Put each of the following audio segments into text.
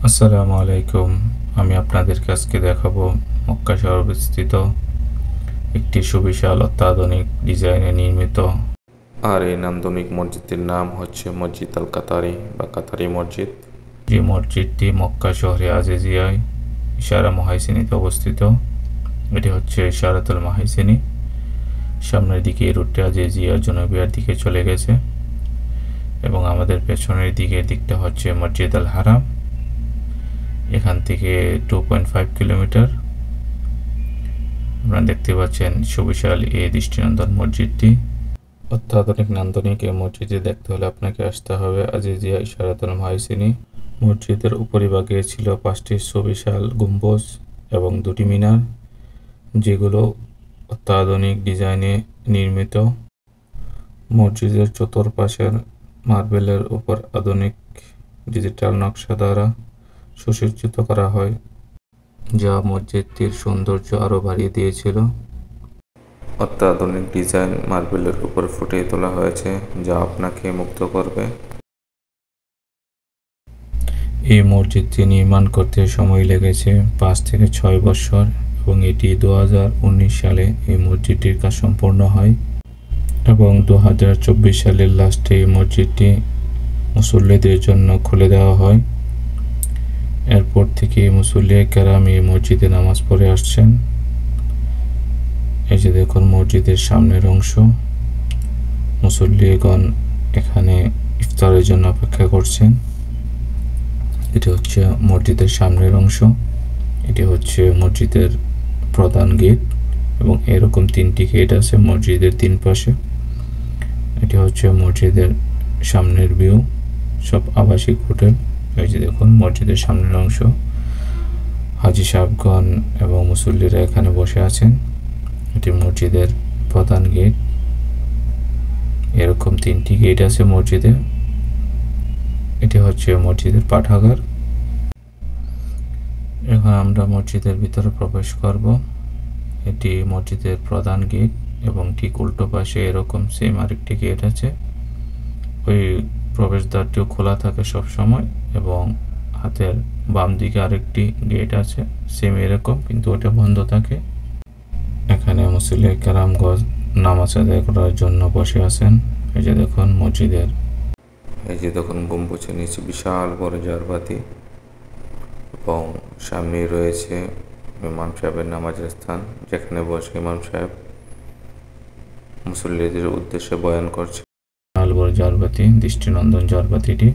আসসালামু আলাইকুম। আমি আপনাদেরকে আজকে দেখাবো মক্কা শহরে অবস্থিত একটি সুবিশাল অত্যাধুনিক ডিজাইনে নির্মিত আর এই নান্দনিক মসজিদটির নাম হচ্ছে মসজিদ আল কাতারি বা কাতারি মসজিদ। যে মসজিদটি মক্কা শহরে আজিজিয়ায় ইশারা মহাইসিনিতে অবস্থিত। এটি হচ্ছে ইশারাতুল মহাইসিনি। সামনের দিকে এই রুটটি আজিজিয়া জুনুবিয়ার দিকে চলে গেছে এবং আমাদের পেছনের দিকটা হচ্ছে মসজিদ আল হারাম। এখান থেকে 2.5 কিলোমিটার। আপনারা দেখতে পাচ্ছেন সুবিশাল এই দৃষ্টিনন্দন মসজিদটি। অত্যাধুনিক নান্দনিক এই মসজিদে দেখতে হলে আপনাকে আসতে হবে আজিজিয়া ইশারাতুল মহাইসিনি। মসজিদের উপরিভাগে ছিল 5টি সুবিশাল গম্বুজ এবং 2টি মিনার, যেগুলো অত্যাধুনিক ডিজাইনে নির্মিত। মসজিদের চতুর্পাশের মার্বেলের উপর আধুনিক ডিজিটাল নকশা দ্বারা সুসজ্জিত করা হয়, যা মসজিদটির সৌন্দর্য আরও বাড়িয়ে দিয়েছিল। অত্যাধুনিক ডিজাইন মার্বেলের উপর ফুটিয়ে তোলা হয়েছে, যা আপনাকে মুগ্ধ করবে। এই মসজিদটি নির্মাণ করতে সময় লেগেছে 5 থেকে 6 বছর এবং এটি 2019 সালে এই মসজিদটির কাজ সম্পন্ন হয় এবং 2024 সালের লাস্টে এই মসজিদটি মুসল্লিদের জন্য খুলে দেওয়া হয়। এরপর থেকে মুসল্লি কেরাম এই মসজিদে নামাজ পড়ে আসছেন। এই যে দেখুন মসজিদের সামনের অংশ। মুসল্লিগণ এখানে ইফতারের জন্য অপেক্ষা করছেন। এটি হচ্ছে মসজিদের সামনের অংশ। এটি হচ্ছে মসজিদের প্রধান গেট এবং এরকম 3টি গেট আছে মসজিদের 3 পাশে। এটি হচ্ছে মসজিদের সামনের ভিউ, সব আবাসিক হোটেল। এই যে দেখুন মসজিদের সামনের অংশ। হাজি সাহেবগণ এবং মুসল্লিরা এখানে বসে আছেন। এটি মসজিদের প্রধান গেট। এরকম 3টি গেট আছে মসজিদে। এটি হচ্ছে মসজিদের পাঠাগার। এখন আমরা মসজিদের ভিতরে প্রবেশ করব। এটি মসজিদের প্রধান গেট এবং ঠিক উল্টো পাশে এরকম সেম আরেকটি গেট আছে। ওই প্রবেশদ্বারটিও খোলা থাকে সব সময় এবং হাতের বাম দিকে আরেকটি গেট আছে সেম এরকম, কিন্তু ওটা বন্ধ থাকে। এখানে মুসল্লি কেরামগণ নামাজ আদায় করার জন্য বসে আছেন। এই যে দেখুন মসজিদের গম্বুজের নিচে বিশাল বড় ঝাড়বাতি এবং সামনে রয়েছে ইমাম সাহেবের নামাজের স্থান, যেখানে বসে ইমাম সাহেব মুসল্লিদের উদ্দেশ্যে বয়ান করছে। বিশাল বড় ঝাড়বাতি, দৃষ্টিনন্দন ঝাড়বাতিটি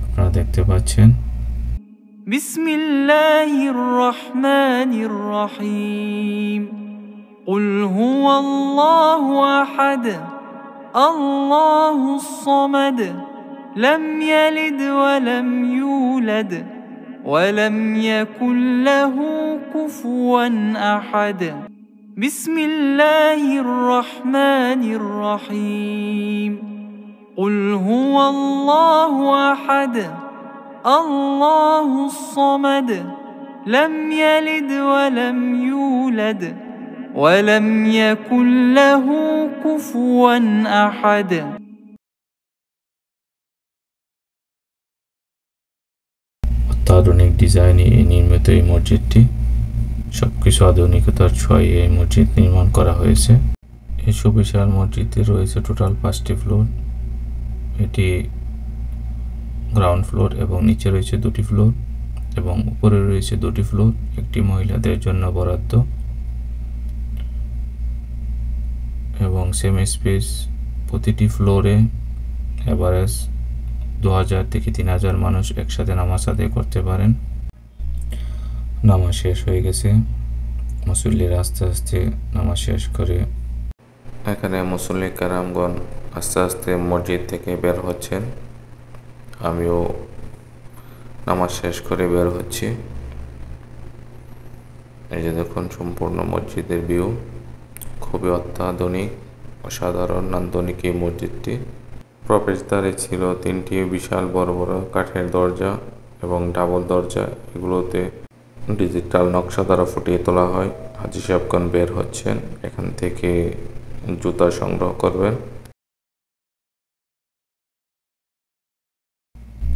আপনারা দেখতে পাচ্ছেন। বিসমিল্লাহির রহমানির রহিম। কুল হুয়াল্লাহু আহাদ আল্লাহুস সামাদ লাম ইয়ালিদ ওয়া লাম ইউলাদ ওয়া লাম ইয়াকুল লাহু কুফুয়ান আহাদ। বিসমিল্লাহির রহমানির রহিম। কুল হুয়াল্লাহু আহাদ আল্লাহুস সামাদ লাম ইয়ালিদ ওয়া লাম ইউলাদ ওয়া লাম ইয়াকুল লাহু কুফুয়ান আহাদ। অত্যাধুনিক ডিজাইনে নির্মিত এই মসজিদটি, সবকিছু আধুনিকতার ছোঁয়ায় এই মসজিদ নির্মাণ করা হয়েছে। এই সুবিশাল মসজিদে রয়েছে টোটাল 5টি ফ্লোর। এটি গ্রাউন্ড ফ্লোর এবং নিচে রয়েছে 2টি ফ্লোর এবং উপরে রয়েছে 2টি ফ্লোর, একটি মহিলাদের জন্য বরাদ্দ এবং সেম স্পেস। প্রতিটি ফ্লোরে এভারেজ 2000 থেকে 3000 মানুষ একসাথে নামাজ আদায় করতে পারেন। নামাজ শেষ হয়ে গেছে, মুসল্লিরা আস্তে আস্তে নামাজ শেষ করে এখানে মুসল্লি কেরামগণ আস্তে আস্তে মসজিদ থেকে বের হচ্ছেন। আমিও নামাজ শেষ করে বের হচ্ছি। এই যে দেখুন সম্পূর্ণ মসজিদের ভিউ, খুবই অত্যাধুনিক অসাধারণ নান্দনিক এই মসজিদটি। প্রবেশদ্বারে ছিল 3টি বিশাল বড় বড় কাঠের দরজা এবং ডাবল দরজা। এগুলোতে ডিজিটাল নকশা দ্বারা ফুটিয়ে তোলা হয়। হাজি সাহেবগণ বের হচ্ছেন, এখান থেকে জুতা সংগ্রহ করবেন।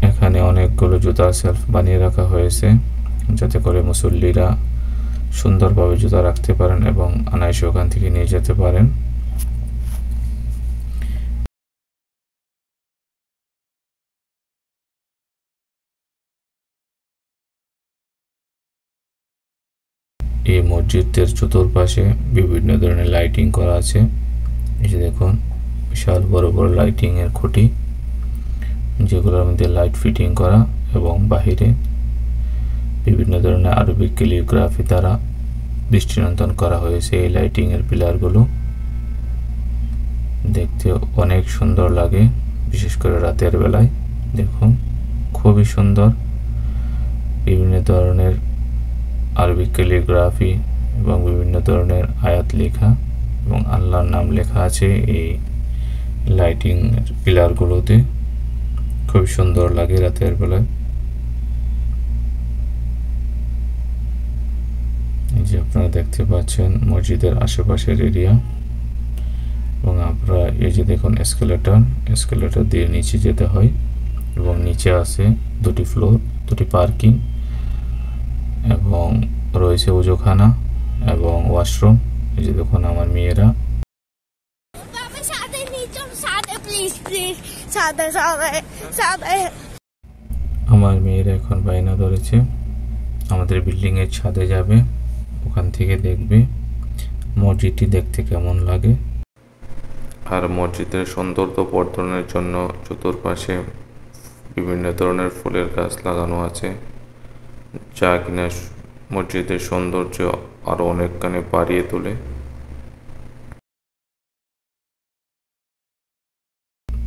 এখানে অনেক অনেকগুলো জুতার সেলফ বানিয়ে রাখা হয়েছে, যাতে করে মুসল্লিরা সুন্দরভাবে জুতা রাখতে পারেন এবং অনায়াসে ওখান থেকে নিয়ে যেতে পারেন। এই মসজিদের চতুর্পাশে বিভিন্ন ধরনের লাইটিং করা আছে। এই যে দেখুন, বিশাল বড় বড় লাইটিং এর খুঁটি, যেগুলোর মধ্যে লাইট ফিটিং করা, এবং বাহিরে বিভিন্ন ধরনের আরবিক ক্যালিগ্রাফি দ্বারা দৃষ্টিনন্দন করা হয়েছে। এই লাইটিং এর পিলারগুলো দেখতে অনেক সুন্দর লাগে, বিশেষ করে রাতের বেলায়। দেখুন, খুবই সুন্দর। বিভিন্ন ধরনের আরবিক ক্যালিগ্রাফি এবং বিভিন্ন ধরনের আয়াত লেখা এবং আল্লাহর নাম লেখা আছে এই লাইটিং পিলারগুলোতে। খুব সুন্দর লাগে রাতের বেলায়। এই যে আপনারা দেখতে পাচ্ছেন মসজিদের আশেপাশের এরিয়া, এবং আমরা এই যে দেখুন এসকেলেটর দিয়ে নিচে যেতে হয়, এবং নিচে আছে দুটি ফ্লোর, দুটি পার্কিং, এবং রয়েছে উজুখানা এবং ওয়াশরুম। এই যে দেখুন আমার মেয়েরা। আমার মেয়েরা এখন বায়না ধরেছে আমাদের বিল্ডিং এর ছাদে যাবে, ওখান থেকে দেখবে মসজিদটি দেখতে কেমন লাগে। আর মসজিদের সৌন্দর্য বর্ধনের জন্য চতুর্পাশে বিভিন্ন ধরনের ফুলের গাছ লাগানো আছে, যা কিনা মসজিদের সৌন্দর্য আরো অনেকখানি বাড়িয়ে তোলে।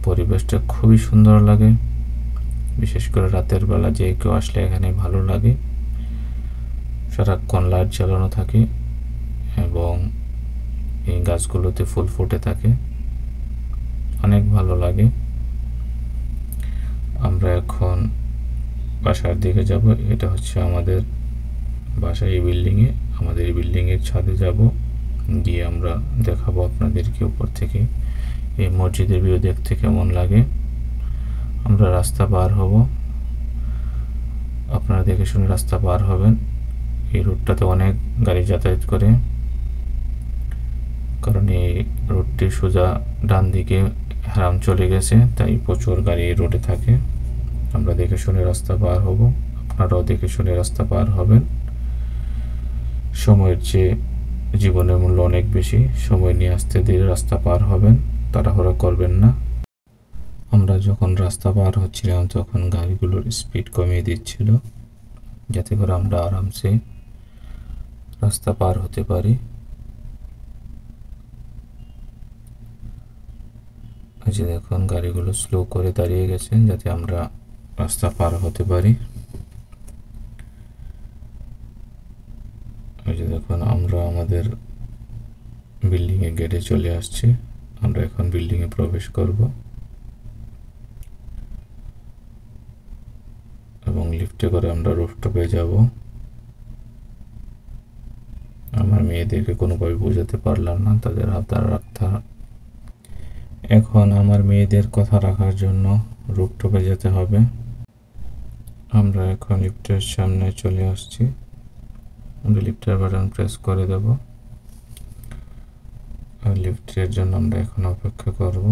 পরিবেশটা খুবই সুন্দর লাগে, বিশেষ করে রাতের বেলা যে কেউ আসলে এখানে ভালো লাগে। সারাক্ষণ লাইট জ্বালানো থাকে এবং এই গাছগুলোতে ফুল ফুটে থাকে, অনেক ভালো লাগে। আমরা এখন বাসার দিকে যাব। এটা হচ্ছে আমাদের বাসা, এই বিল্ডিংয়ে। আমাদের এই বিল্ডিংয়ের ছাদে যাব, গিয়ে আমরা দেখাবো আপনাদেরকে উপর থেকে এই মসজিদের ভিউ দেখতে কেমন লাগে। আমরা রাস্তা পার হব, আপনারা দেখে শুনে রাস্তা পার হবেন। এই রুটটাতে অনেক গাড়ি যাতায়াত করে, কারণ এই রুটটি সোজা ডান দিকে হারাম চলে গেছে, তাই প্রচুর গাড়ি এই রোডে থাকে। আমরা দেখে শুনে রাস্তা পার হব, আপনারাও দেখে শুনে রাস্তা পার হবেন। সময়ের চেয়ে জীবনের মূল্য অনেক বেশি, সময় নিয়ে আস্তে ধীরে রাস্তা পার হবেন, তাড়াহুড়ো করবেন না। আমরা যখন রাস্তা পার হচ্ছিলাম তখন গাড়িগুলোর স্পিড কমিয়ে দিচ্ছিল, যাতে করে আমরা আরামসে রাস্তা পার হতে পারি। এই যে দেখুন, গাড়িগুলো স্লো করে দাঁড়িয়ে গেছে যাতে আমরা রাস্তা পার হতে পারি। এই যে দেখুন, আমরা আমাদের বিল্ডিং এর গেটে চলে আসছি। আমরা এখন বিল্ডিং এ প্রবেশ করব এবং লিফটে করে আমরা রুফটপে যাব। আমার মেয়েদেরকে কোনোভাবে বোঝাতে পারলাম না, তাদের হাত ধরে রাখতে। এখন আমার মেয়েদের কথা রাখার জন্য রুফটপে যেতে হবে। আমরা এখন লিফটের সামনে চলে আসছি। আমরা লিফটের বাটন প্রেস করে দেব, আর লিফটের জন্য আমরা এখন অপেক্ষা করব।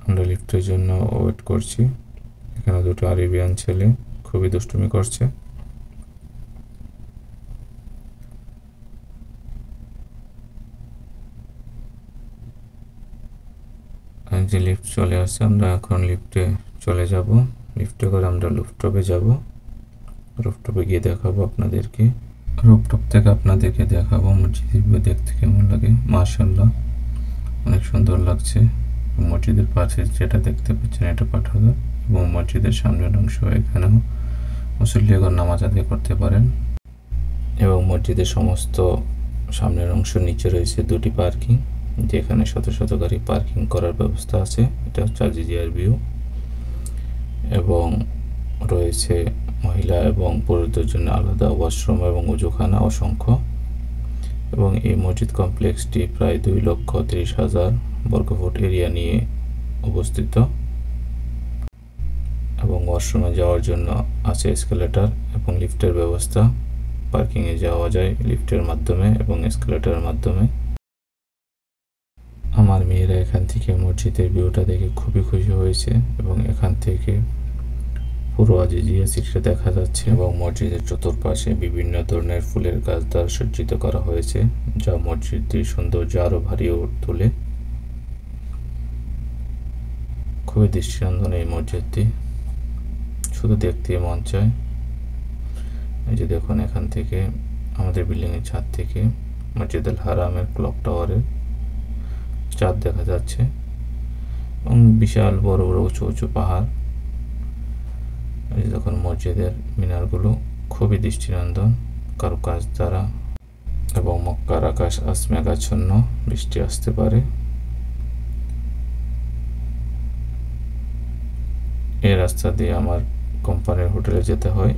আমরা লিফটের জন্য ওয়েট করছি। এখানে দুটো আরবিয়ান ছেলে খুবই দুষ্টুমি করছে। যে লিফট চলে আসছে, আমরা এখন লিফটে চলে যাব। লিফটে করে আমরা রুফটপে যাব। রুফটপে গিয়ে দেখাবো আপনাদেরকে। রুফটপ থেকে আপনাদেরকে দেখাবো মসজিদের ভিউ দেখতে কেমন লাগে। মাশাআল্লাহ, অনেক সুন্দর লাগছে। মসজিদের পাশে যেটা দেখতে পাচ্ছেন এটা পাঠাগার, এবং মসজিদের সামনের অংশ, এখানেও মুসল্লিগণ নামাজ আদায় করতে পারেন। এবং মসজিদের সমস্ত সামনের অংশ নিচে রয়েছে দুটি পার্কিং, যেখানে শত শত গাড়ি পার্কিং করার ব্যবস্থা আছে। এটা হচ্ছে আজিজিয়ার ভিউ। এবং রয়েছে মহিলা এবং পুরুষদের জন্য আলাদা ওয়াশরুম এবং উজুখানা অসংখ্য। এবং এই মসজিদ কমপ্লেক্সটি প্রায় 2,30,000 বর্গফুট এরিয়া নিয়ে অবস্থিত। এবং ওয়াশরুমে যাওয়ার জন্য আছে এসকেলেটর এবং লিফটের ব্যবস্থা। পার্কিংয়ে যাওয়া যায় লিফটের মাধ্যমে এবং এসকেলেটরের মাধ্যমে। আমার মেয়েরা এখান থেকে মসজিদের ভিউটা দেখে খুবই খুশি হয়েছে এবং এখান থেকে পুরো আজিজিয়া সিটিটা দেখা যাচ্ছে। এবং মসজিদের চতুর্পাশে বিভিন্ন ধরনের ফুলের গাছ দ্বারা সজ্জিত করা হয়েছে, যা মসজিদটির সৌন্দর্য আরো বাড়িয়ে তোলে। খুবই দৃষ্টিনন্দন এই মসজিদটি, শুধু দেখতে মন চায়। এই যে দেখুন, এখান থেকে আমাদের বিল্ডিং এর ছাদ থেকে মসজিদুল হারামের ক্লক টাওয়ারের চাঁদ দেখা যাচ্ছে এবং বিশাল বড় বড় উঁচু উঁচু পাহাড়। এই দেখুন মসজিদের মিনারগুলো খুবই দৃষ্টিনন্দন কারুকাজ দ্বারা। এবং মক্কার আকাশ আজ মেঘাচ্ছন্ন, বৃষ্টি আসতে পারে। এই রাস্তা দিয়ে আমার কোম্পানির হোটেলে যেতে হয়।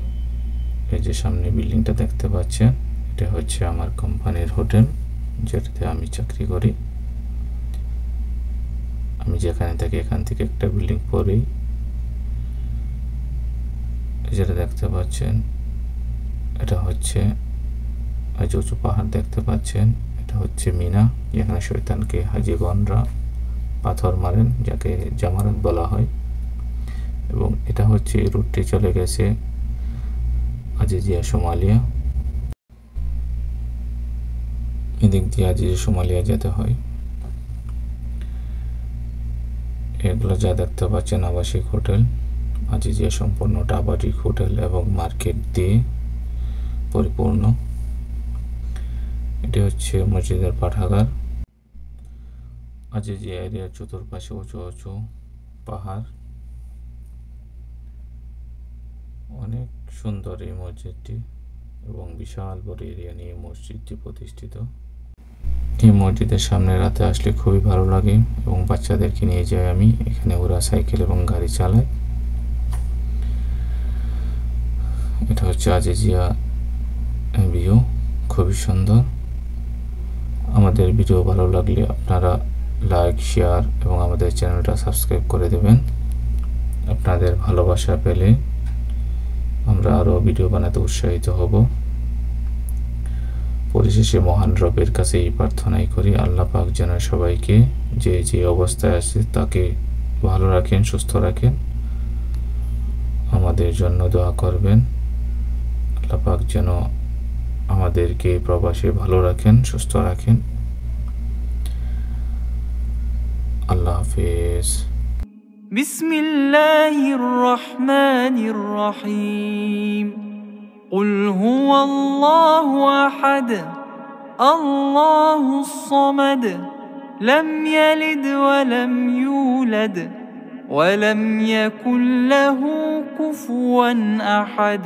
এই যে সামনে বিল্ডিংটা দেখতে পাচ্ছেন, এটা হচ্ছে আমার কোম্পানির হোটেল, যেটাতে আমি চাকরি করি। আমি যেখানে থাকি এখান থেকে একটা বিল্ডিং পরেই যেটা দেখতে পাচ্ছেন, এটা হচ্ছে এই যে উঁচু পাহাড় দেখতে পাচ্ছেন, এটা হচ্ছে মিনা, যেখানে শয়তানকে হাজিগণরা পাথর মারেন, যাকে জামারাত বলা হয়। এবং এটা হচ্ছে এই রুটটি চলে গেছে আজিজিয়া সোমালিয়া। এদিক দিয়ে আজিজিয়া সোমালিয়া যেতে হয়। এগুলো যা দেখতে পাচ্ছেন আবাসিক হোটেল, আজিজিয়া সম্পূর্ণটা আবাসিক হোটেল এবং মার্কেট দিয়ে পরিপূর্ণ। এটি হচ্ছে মসজিদের পাঠাগার। আজিজিয়া এরিয়ার চতুর্পাশে উঁচু উঁচু পাহাড়। অনেক সুন্দর এই মসজিদটি এবং বিশাল বড় এরিয়া নিয়ে মসজিদটি প্রতিষ্ঠিত। এই মসজিদের সামনে রাতে আসলে খুবই ভালো লাগে এবং বাচ্চাদেরকে নিয়ে যাই আমি। এখানে ওরা সাইকেল এবং গাড়ি চালায়। এটা হচ্ছে আজিজিয়া ভিউ, খুবই সুন্দর। আমাদের ভিডিও ভালো লাগলে আপনারা লাইক, শেয়ার এবং আমাদের চ্যানেলটা সাবস্ক্রাইব করে দেবেন। আপনাদের ভালোবাসা পেলে আমরা আরও ভিডিও বানাতে উৎসাহিত হব। পরিশেষে মহান রবের কাছে এই প্রার্থনাই করি, আল্লাহ পাক যেন সবাইকে যে যে অবস্থায় আছে তাকে ভালো রাখেন, সুস্থ রাখেন। আমাদের জন্য দোয়া করবেন, আল্লাহ পাক যেন আমাদেরকে প্রবাসে ভালো রাখেন, সুস্থ রাখেন। আল্লাহ হাফেজ। বিসমিল্লাহির রহমানির রহিম। قل هو الله أحد الله الصمد لم يلد ولم يولد ولم يكن له كفوا أحد